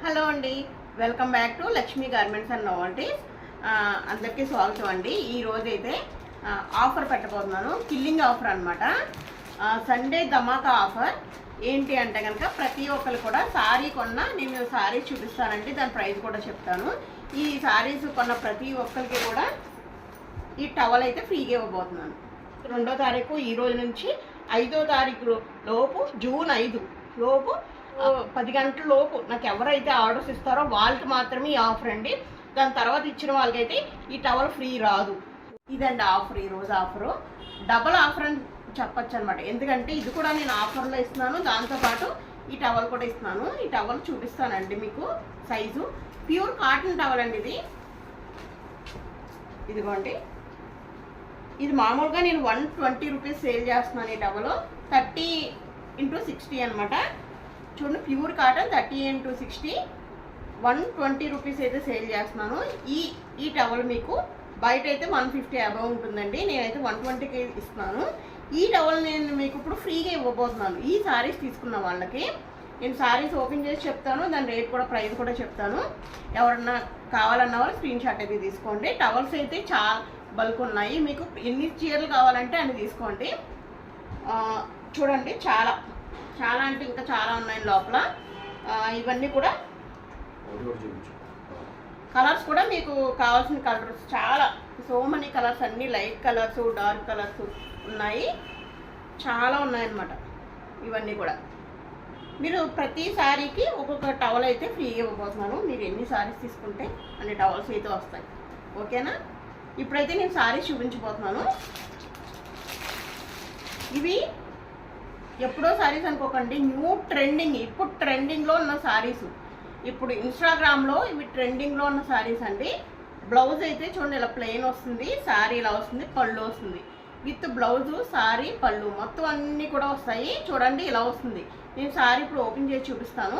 Hello అండి, welcome back to Lakshmi garments and నోవల్టీస్. అందరికీ స్వాగతం అండి. ఈ రోజు అయితే ఆఫర్ పెట్టబోతున్నాను. కిల్లింగ్ ఆఫర్ అనమాట. సండే ధమాకా ఆఫర్. ఏంటి అంటే కనుక ప్రతి ఒక్కరు కూడా శారీ కొన్నా నేను శారీ చూపిస్తానండి, దాని ప్రైస్ కూడా చెప్తాను. ఈ శారీస్ కొన్న ప్రతి ఒక్కరికి కూడా ఈ టవల్ అయితే ఫ్రీగా ఇవ్వబోతున్నాను. 2వ తారీఖు ఈ రోజు నుంచి 5వ తారీఖు లోపు, జూన్ 5 లోపు 10 గంటల లోపు నాకు ఎవరైతే ఆర్డర్స్ ఇస్తారో వాళ్ళకి మాత్రమే ఈ ఆఫర్ అండి. దాని తర్వాత ఇచ్చిన వాళ్ళకైతే ఈ టవల్ ఫ్రీ రాదు. ఇదండి ఆఫర్. ఈరోజు ఆఫరు డబల్ ఆఫర్ అని చెప్పచ్చు అనమాట. ఎందుకంటే ఇది కూడా నేను ఆఫర్లో ఇస్తున్నాను, దాంతోపాటు ఈ టవల్ కూడా ఇస్తున్నాను. ఈ టవల్ చూపిస్తానండి మీకు. సైజు ప్యూర్ కాటన్ టవల్ అండి ఇది. ఇదిగోండి, ఇది మామూలుగా నేను 120 రూపీస్ సేల్ చేస్తున్నాను. ఈ టవల్ 30x60 అనమాట. చూడండి, ప్యూర్ కాటన్ 30x60 120 రూపీస్ అయితే సేల్ చేస్తున్నాను. ఈ టవల్ మీకు బయట అయితే 150 అబవ్ ఉంటుందండి, నేనైతే 120కి ఇస్తున్నాను. ఈ టవల్ నేను మీకు ఇప్పుడు ఫ్రీగా ఇవ్వబోతున్నాను. ఈ శారీస్ తీసుకున్న వాళ్ళకి నేను శారీస్ ఓపెన్ చేసి చెప్తాను, దాని రేట్ కూడా ప్రైస్ కూడా చెప్తాను. ఎవరన్నా కావాలన్న వాళ్ళు స్క్రీన్ షాట్ అయితే తీసుకోండి. టవల్స్ అయితే చాలా బల్క్ ఉన్నాయి, మీకు ఎన్ని చీరలు కావాలంటే అన్ని తీసుకోండి. చూడండి, చాలా చాలా అంటే ఇంకా చాలా ఉన్నాయి లోపల. ఇవన్నీ కూడా కలర్స్ కూడా మీకు కావాల్సిన కలర్స్ చాలా, సో మెనీ కలర్స్, అన్ని లైట్ కలర్స్, డార్క్ కలర్స్ ఉన్నాయి, చాలా ఉన్నాయన్నమాట. ఇవన్నీ కూడా మీరు ప్రతి శారీకి ఒక్కొక్క టవల్ అయితే ఫ్రీ ఇవ్వబోతున్నాను. మీరు ఎన్ని శారీస్ తీసుకుంటే అన్ని టవల్స్ అయితే వస్తాయి. ఓకేనా? ఇప్పుడైతే నేను శారీస్ చూపించబోతున్నాను. ఇవి ఎప్పుడో శారీస్ అనుకోకండి, న్యూ ట్రెండింగ్, ఇప్పుడు ట్రెండింగ్లో ఉన్న శారీస్. ఇప్పుడు ఇన్స్టాగ్రామ్లో ఇవి ట్రెండింగ్లో ఉన్న శారీస్ అండి. బ్లౌజ్ అయితే చూడండి, ఇలా ప్లెయిన్ వస్తుంది, శారీ ఇలా వస్తుంది, పళ్ళు వస్తుంది. విత్ బ్లౌజు, శారీ, పళ్ళు మొత్తం అన్నీ కూడా వస్తాయి. చూడండి, ఇలా వస్తుంది. నేను శారీ ఇప్పుడు ఓపెన్ చేసి చూపిస్తాను,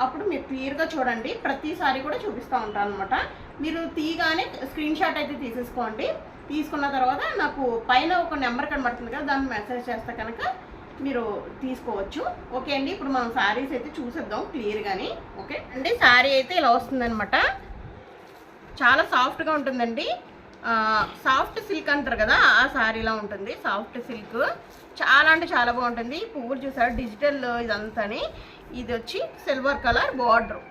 అప్పుడు మీరు క్లియర్గా చూడండి. ప్రతి శారీ కూడా చూపిస్తూ ఉంటాను అనమాట. మీరు తీయగానే స్క్రీన్ షాట్ అయితే తీసేసుకోండి. తీసుకున్న తర్వాత నాకు పైన ఒక నెంబర్ కనబడుతుంది కదా, దాన్ని మెసేజ్ చేస్తే కనుక మీరు తీసుకోవచ్చు. ఓకే అండి, ఇప్పుడు మనం శారీస్ అయితే చూసేద్దాం క్లియర్గాని. ఓకే అండి, శారీ అయితే ఇలా వస్తుందన్నమాట. చాలా సాఫ్ట్గా ఉంటుందండి. సాఫ్ట్ సిల్క్ అంటారు కదా, ఆ శారీలా ఉంటుంది. సాఫ్ట్ సిల్క్ చాలా అంటే చాలా బాగుంటుంది. పువ్వులు చూసారు, డిజిటల్ ఇదంతాని. ఇది వచ్చి సిల్వర్ కలర్ బార్డర్,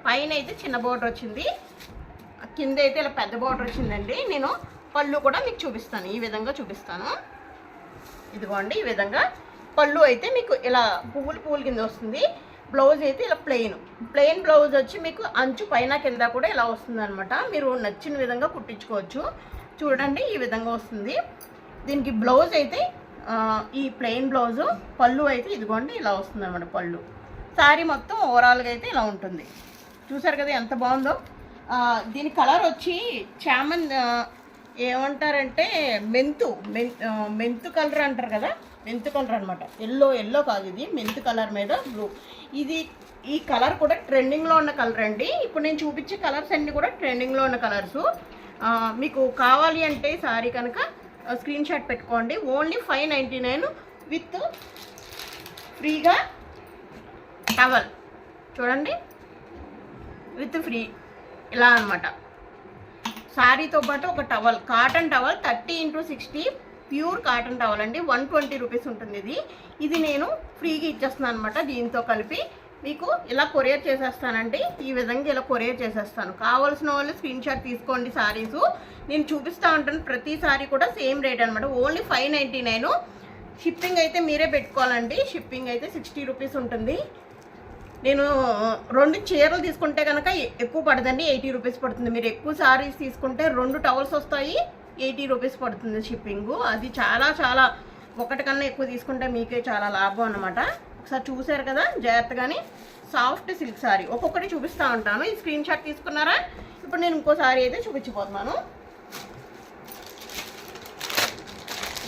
పైన అయితే చిన్న బార్డర్ వచ్చింది, కింద అయితే ఇలా పెద్ద బార్డర్ వచ్చిందండి. నేను పళ్ళు కూడా మీకు చూపిస్తాను, ఈ విధంగా చూపిస్తాను. ఇదిగోండి, ఈ విధంగా పళ్ళు అయితే మీకు ఇలా పువ్వులు కింద వస్తుంది. బ్లౌజ్ అయితే ఇలా ప్లెయిన్ బ్లౌజ్ వచ్చి మీకు అంచు పైన కింద కూడా ఇలా వస్తుంది అనమాట. మీరు నచ్చిన విధంగా కుట్టించుకోవచ్చు. చూడండి, ఈ విధంగా వస్తుంది. దీనికి బ్లౌజ్ అయితే ఈ ప్లెయిన్ బ్లౌజు, పళ్ళు అయితే ఇదిగోండి ఇలా వస్తుంది అనమాట. పళ్ళు శారీ మొత్తం ఓవరాల్గా అయితే ఇలా ఉంటుంది. చూసారు కదా ఎంత బాగుందో. దీని కలర్ వచ్చి ఏమంటారంటే మెంతు కలర్ అంటారు కదా, మెంతు కలర్ అనమాట. ఎల్లో కాదు, ఇది మెంతు కలర్ మీద బ్లూ. ఈ కలర్ కూడా ట్రెండింగ్లో ఉన్న కలర్ అండి. ఇప్పుడు నేను చూపించే కలర్స్ అన్నీ కూడా ట్రెండింగ్లో ఉన్న కలర్స్. మీకు కావాలి అంటే సారీ కనుక స్క్రీన్ షాట్ పెట్టుకోండి. ఓన్లీ 599 విత్ ఫ్రీగా టవల్. చూడండి, విత్ ఫ్రీ ఇలా అనమాట. శారీతో పాటు ఒక towel, cotton towel 30x60 pure cotton towel అండి. 120 రూపీస్ ఉంటుంది. ఇది నేను ఫ్రీగా ఇచ్చేస్తున్నాను అనమాట. దీంతో కలిపి మీకు ఇలా కొరియర్ చేసేస్తానండి. ఈ విధంగా ఇలా కొరియర్ చేసేస్తాను. కావాల్సిన వాళ్ళు స్క్రీన్ షాట్ తీసుకోండి. శారీస్ నేను చూపిస్తూ ఉంటాను, ప్రతి శారీ కూడా సేమ్ రేట్ అనమాట. ఓన్లీ 599. షిప్పింగ్ అయితే మీరే పెట్టుకోవాలండి. షిప్పింగ్ అయితే 60 రూపీస్ ఉంటుంది. నేను 2 చీరలు తీసుకుంటే కనుక ఎక్కువ పడదండి, 80 రూపీస్ పడుతుంది. మీరు ఎక్కువ శారీస్ తీసుకుంటే 2 టవల్స్ వస్తాయి, 80 రూపీస్ పడుతుంది షిప్పింగు. అది చాలా ఒకటి కన్నా ఎక్కువ తీసుకుంటే మీకే చాలా లాభం అనమాట. ఒకసారి చూసారు కదా జాగ్రత్తగాని. సాఫ్ట్ సిల్క్ శారీ ఒక్కొక్కటి చూపిస్తూ ఉంటాను. ఈ స్క్రీన్ షాట్ తీసుకున్నారా? ఇప్పుడు నేను ఇంకో శారీ అయితే చూపించిపోతున్నాను.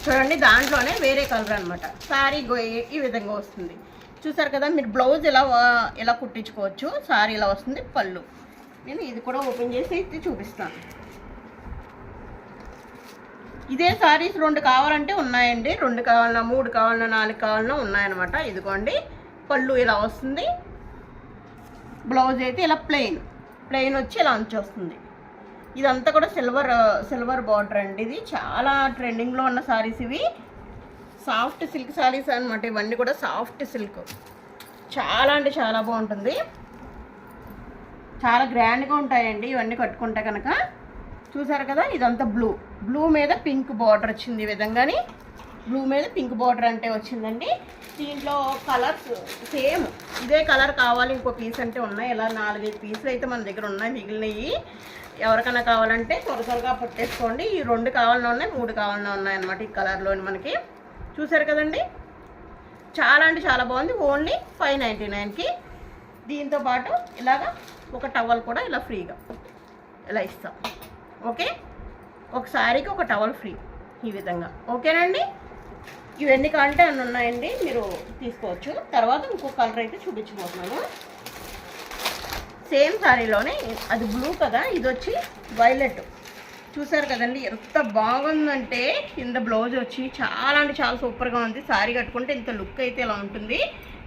చూడండి, దాంట్లోనే వేరే కలర్ అనమాట. శారీ ఈ విధంగా వస్తుంది. చూసారు కదా, మీరు బ్లౌజ్ ఇలా కుట్టించుకోవచ్చు. శారీ ఇలా వస్తుంది, పళ్ళు. నేను ఇది కూడా ఓపెన్ చేసి అయితే చూపిస్తాను. ఇదే శారీస్ 2 కావాలంటే ఉన్నాయండి. 2 కావాలన్నా, 3 కావాలన్నా, 4 కావాలన్నా ఉన్నాయన్నమాట. ఇదిగోండి, పళ్ళు ఇలా వస్తుంది, బ్లౌజ్ అయితే ఇలా ప్లెయిన్ వచ్చి ఇలా వస్తుంది. ఇదంతా కూడా సిల్వర్ బార్డర్ అండి. ఇది చాలా ట్రెండింగ్లో ఉన్న సారీస్ ఇవి. సాఫ్ట్ సిల్క్ సారీస్ అనమాట ఇవన్నీ కూడా. సాఫ్ట్ సిల్క్ చాలా అంటే చాలా బాగుంటుంది. చాలా గ్రాండ్గా ఉంటాయండి ఇవన్నీ కట్టుకుంటే కనుక. చూసారు కదా, ఇదంతా బ్లూ మీద పింక్ బార్డర్ వచ్చింది. ఈ విధంగాని బ్లూ మీద పింక్ బార్డర్ అంటే వచ్చిందండి. దీంట్లో కలర్స్ సేమ్ ఇదే కలర్ కావాలి ఇంకో పీస్ అంటే ఉన్నాయి. ఇలా 4-5 పీసులు అయితే మన దగ్గర ఉన్నాయి మిగిలినవి. ఎవరికైనా కావాలంటే త్వరగా పట్టేసుకోండి. ఈ 2 కావాలన్నా ఉన్నాయి, 3 కావాలన్నా ఉన్నాయి అన్నమాట ఈ కలర్లోని మనకి. చూసారు కదండి, చాలా అంటే చాలా బాగుంది. ఓన్లీ 599కి. దీంతో పాటు ఇలాగా ఒక టవల్ కూడా ఇలా ఫ్రీగా ఇలా ఇస్తాం. ఓకే, ఒక శారీకి ఒక టవల్ ఫ్రీ ఈ విధంగా. ఓకేనండి, ఇవన్నీ కావాలంటే అన్నీ ఉన్నాయండి, మీరు తీసుకోవచ్చు. తర్వాత ఇంకో కలర్ అయితే చూపించబోతున్నాను. సేమ్ శారీలోనే, అది బ్లూ కదా, ఇది వచ్చి వైలెట్. చూసారు కదండి ఎంత బాగుందంటే. కింద బ్లౌజ్ వచ్చి చాలా అంటే చాలా సూపర్గా ఉంది. శారీ కట్టుకుంటే ఇంత లుక్ అయితే ఇలా ఉంటుంది.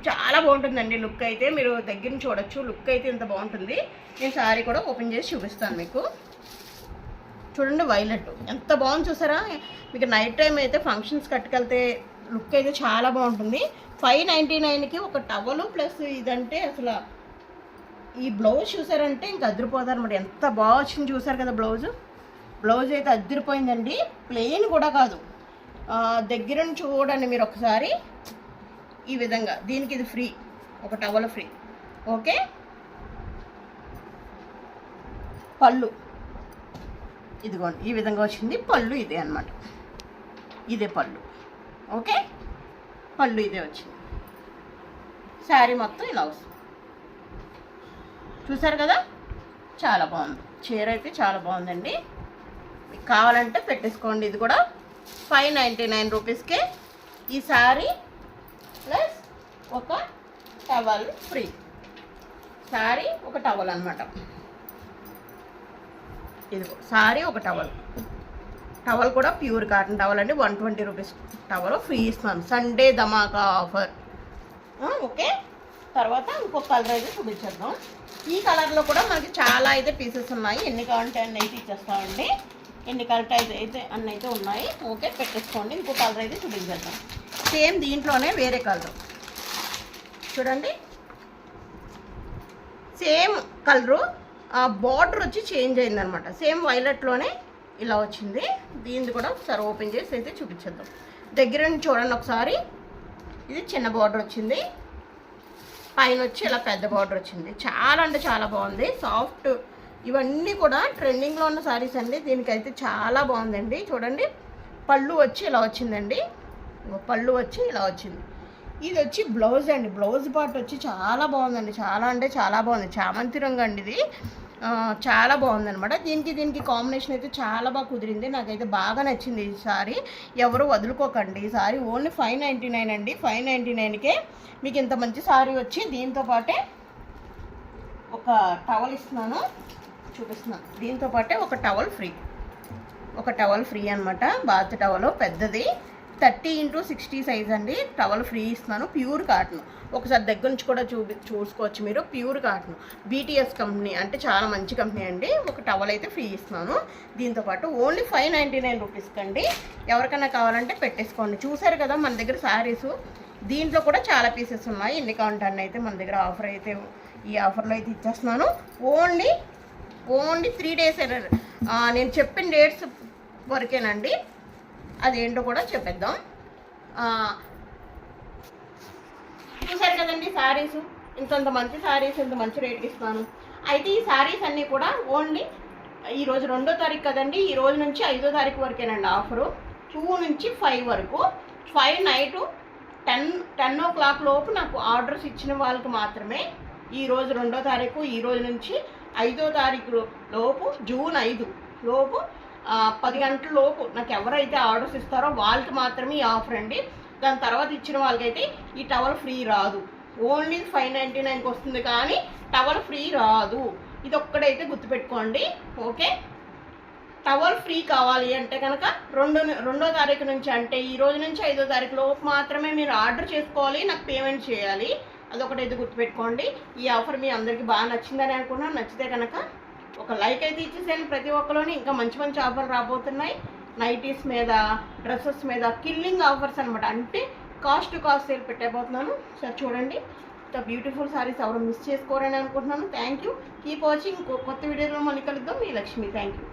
చాలా బాగుంటుందండి లుక్ అయితే. మీరు దగ్గర నుంచి చూడొచ్చు, లుక్ అయితే ఇంత బాగుంటుంది. నేను శారీ కూడా ఓపెన్ చేసి చూపిస్తాను మీకు. చూడండి వైలెట్ ఎంత బాగుంది చూసారా. మీకు నైట్ టైం అయితే ఫంక్షన్స్ కట్టుకెళ్తే లుక్ అయితే చాలా బాగుంటుంది. 599కి ఒక టవలు ప్లస్ ఇదంటే అసలు ఈ బ్లౌజ్ చూసారంటే ఇంకా అదిరిపోతారు అనమాట. ఎంత బాగా వచ్చింది చూసారు కదా బ్లౌజ్ అయితే అదిరిపోయిందండి. ప్లెయిన్ కూడా కాదు, దగ్గర నుంచి చూడండి మీరు ఒకసారి. ఈ విధంగా దీనికి ఇది ఫ్రీ, ఒక టవల్ ఫ్రీ. ఓకే, పళ్ళు ఇదిగోండి ఈ విధంగా వచ్చింది. పళ్ళు ఇదే అనమాట, ఇదే పళ్ళు. ఓకే, పళ్ళు ఇదే వచ్చింది. శారీ మొత్తం ఇలా వస్తుంది. చూసారు కదా, చాలా బాగుంది. చీర అయితే చాలా బాగుందండి. మీకు కావాలంటే పెట్టేసుకోండి. ఇది కూడా 599 రూపీస్కే ఈ శారీ ప్లస్ ఒక టవల్ ఫ్రీ. శారీ ఒక టవల్ అనమాట. ఇదిగో శారీ ఒక టవల్ కూడా ప్యూర్ కాటన్ టవల్ అండి. 120 రూపీస్ టవల్ ఫ్రీ ఇస్తున్నాను. సండే ధమాకా ఆఫర్. ఓకే, తర్వాత ఇంకొక కలర్ అయితే చూపించేద్దాం. ఈ కలర్లో కూడా మనకి చాలా అయితే పీసెస్ ఉన్నాయి. ఎన్ని కావాలంటే అన్నీ అయితే ఇచ్చేస్తామండి. ఎన్ని కలర్ అయితే అన్నీ అయితే ఉన్నాయి. ఓకే, పెట్టేసుకోండి. ఇంకో కలర్ అయితే చూపించేద్దాం. సేమ్ దీంట్లోనే వేరే కలర్ చూడండి. సేమ్ కలరు, బార్డర్ వచ్చి చేంజ్ అయిందనమాట. సేమ్ వైలెట్లోనే ఇలా వచ్చింది. దీన్ని కూడా ఒకసారి ఓపెన్ చేసి అయితే చూపించేద్దాం. దగ్గర నుంచి చూడండి ఒకసారి. ఇది చిన్న బార్డర్ వచ్చింది, పైన వచ్చి ఇలా పెద్ద బార్డర్ వచ్చింది. చాలా అంటే చాలా బాగుంది. సాఫ్ట్ ఇవన్నీ కూడా ట్రెండింగ్లో ఉన్న శారీస్ అండి. దీనికైతే చాలా బాగుందండి. చూడండి, పళ్ళు వచ్చి ఇలా వచ్చిందండి. పళ్ళు వచ్చి ఇలా వచ్చింది. ఇది వచ్చి బ్లౌజ్ అండి. బ్లౌజ్ పార్ట్ వచ్చి చాలా బాగుందండి. చాలా అంటే చాలా బాగుంది. చామంతి రంగు అండి ఇది. చాలా బాగుందనమాట. దీనికి కాంబినేషన్ అయితే చాలా బాగా కుదిరింది. నాకైతే బాగా నచ్చింది ఈ సారీ. ఎవరు వదులుకోకండి. ఈ సారీ ఓన్లీ 599 అండి. 599కే మీకు ఇంత మంచి సారీ వచ్చి దీంతో పాటే ఒక టవల్ ఇస్తున్నాను, చూపిస్తున్నాను. దీంతో పాటే ఒక టవల్ ఫ్రీ అనమాట. బాత్ టవల్ పెద్దది 30x60 సైజ్ అండి. టవల్ ఫ్రీ ఇస్తున్నాను. Pure cotton. ఒకసారి దగ్గర నుంచి కూడా చూసుకోవచ్చు మీరు. ప్యూర్ కాటన్, BTS కంపెనీ అంటే చాలా మంచి కంపెనీ అండి. ఒక టవల్ అయితే ఫ్రీ ఇస్తున్నాను దీంతోపాటు. ఓన్లీ 599 రూపీస్కి అండి. ఎవరికైనా కావాలంటే పెట్టేసుకోండి. చూసారు కదా మన దగ్గర శారీస్. దీంట్లో కూడా చాలా పీసెస్ ఉన్నాయి. ఎన్ని కావాలంటే అయితే మన దగ్గర ఆఫర్ అయితే ఈ ఆఫర్లో అయితే ఇచ్చేస్తున్నాను. ఓన్లీ 3 డేస్ నేను చెప్పిన డేట్స్ వరకేనండి. అదేంటో కూడా చెప్పేద్దాం. చూసారు కదండి శారీస్. ఇంత మంచి శారీస్ ఇంత మంచి రేట్కి ఇస్తాను. అయితే ఈ శారీస్ అన్నీ కూడా ఓన్లీ ఈరోజు 2వ తారీఖు కదండి. ఈ రోజు నుంచి 5వ తారీఖు వరకేనండి ఆఫరు. 2 నుంచి 5 వరకు. 5 నైటు 10 o'clock లోపు నాకు ఆర్డర్స్ ఇచ్చిన వాళ్ళకి మాత్రమే. ఈరోజు 2వ తారీఖు, ఈ రోజు నుంచి 5వ తారీఖు లోపు, జూన్ 5 లోపు 10 గంటల లోపు నాకు ఎవరైతే ఆర్డర్స్ ఇస్తారో వాళ్ళకి మాత్రమే ఈ ఆఫర్ అండి. దాని తర్వాత ఇచ్చిన వాళ్ళకైతే ఈ టవల్ ఫ్రీ రాదు. ఓన్లీ 599కి వస్తుంది కానీ టవల్ ఫ్రీ రాదు. ఇది ఒక్కడైతే గుర్తుపెట్టుకోండి. ఓకే, టవల్ ఫ్రీ కావాలి అంటే కనుక 2వ తారీఖు నుంచి, అంటే ఈ రోజు నుంచి 5వ తారీఖు లోపు మాత్రమే మీరు ఆర్డర్ చేసుకోవాలి. నాకు పేమెంట్ చేయాలి. అదొకటి అయితే గుర్తుపెట్టుకోండి. ఈ ఆఫర్ మీ అందరికీ బాగా నచ్చిందని అనుకున్నాను. నచ్చితే కనుక ఒక లైక్ అయితే ఇచ్చేసేయండి ప్రతి ఒక్కలోని. ఇంకా మంచి మంచి ఆఫర్లు రాబోతున్నాయి. నైటీస్ మీద, డ్రెస్సెస్ మీద కిల్లింగ్ ఆఫర్స్ అనమాట. అంటే కాస్ట్ టు కాస్ట్ సేల్ పెట్టబోతున్నాను. సార్ చూడండి, బ్యూటిఫుల్ సారీస్ ఎవరు మిస్ చేసుకోరని అనుకుంటున్నాను. Thank you, keep watching. కొత్త వీడియోలో మళ్ళీ కలుద్దాం. మీ లక్ష్మి. Thank you.